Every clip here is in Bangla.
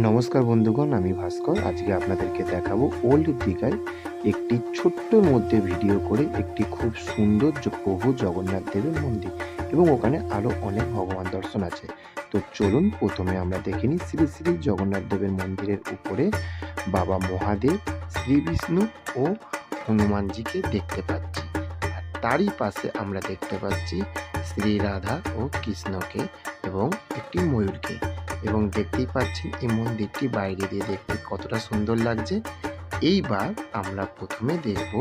নমস্কার বন্ধুগণ, আমি ভাস্কর। আজকে আপনাদেরকে দেখাবো ওল্ড দীঘায় একটি ছোট্টর মধ্যে ভিডিও করে একটি খুব সুন্দর প্রভু জগন্নাথ দেবের মন্দির, এবং ওখানে আরও অনেক ভগবান দর্শন আছে। তো চলুন প্রথমে আমরা দেখে নিই। শ্রী শ্রী জগন্নাথ দেবের মন্দিরের উপরে বাবা মহাদেব, শ্রী বিষ্ণু ও হনুমানজিকে দেখতে পাচ্ছি। আর তারই পাশে আমরা দেখতে পাচ্ছি শ্রী রাধা ও কৃষ্ণকে এবং একটি ময়ূরকে। এবং দেখতেই পাচ্ছেন এই মন্দিরটি বাইরে দিয়ে দেখতে কতটা সুন্দর লাগছে। এইবার আমরা প্রথমে দেখব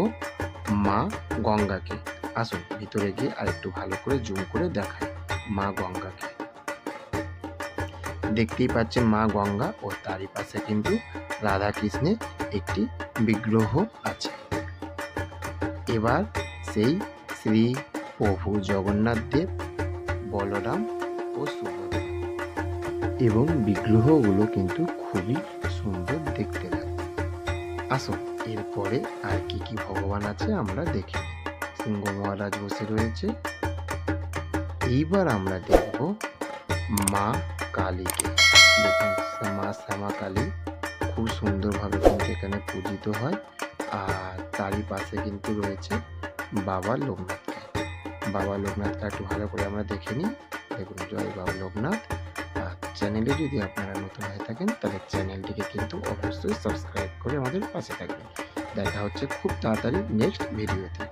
মা গঙ্গাকে। আসুন ভিতরে গিয়ে আর একটু ভালো করে জুম করে দেখাই মা গঙ্গাকে। দেখতেই পাচ্ছেন মা গঙ্গা ও তারই পাশে কিন্তু রাধা কৃষ্ণের একটি বিগ্রহ আছে। এবার সেই শ্রী প্রভু জগন্নাথ দেব, বলরাম ও সুভদ্রা, এবং বিগ্রহগুলো কিন্তু খুবই সুন্দর দেখতে লাগে। আসুন এরপরে আর কি কি ভগবান আছে আমরা দেখি। সিংহ মহারাজ বসে রয়েছে। এইবার আমরা দেখব মা কালীকে। দেখুন মা শ্যামা কালী খুব সুন্দরভাবে কিন্তু এখানে পূজিত হয়। আর তারই পাশে কিন্তু রয়েছে বাবা লোকনাথকে। বাবা লোকনাথকে একটু ভালো করে আমরা দেখে নিই। দেখুন জয় বাবা লোকনাথ। আর চ্যানেলে যদি আপনারা নতুন হয়ে থাকেন তাহলে চ্যানেলটিকে কিন্তু অবশ্যই সাবস্ক্রাইব করে আমাদের পাশে থাকবেন। দেখা হচ্ছে খুব তাড়াতাড়ি নেক্সট ভিডিওতে।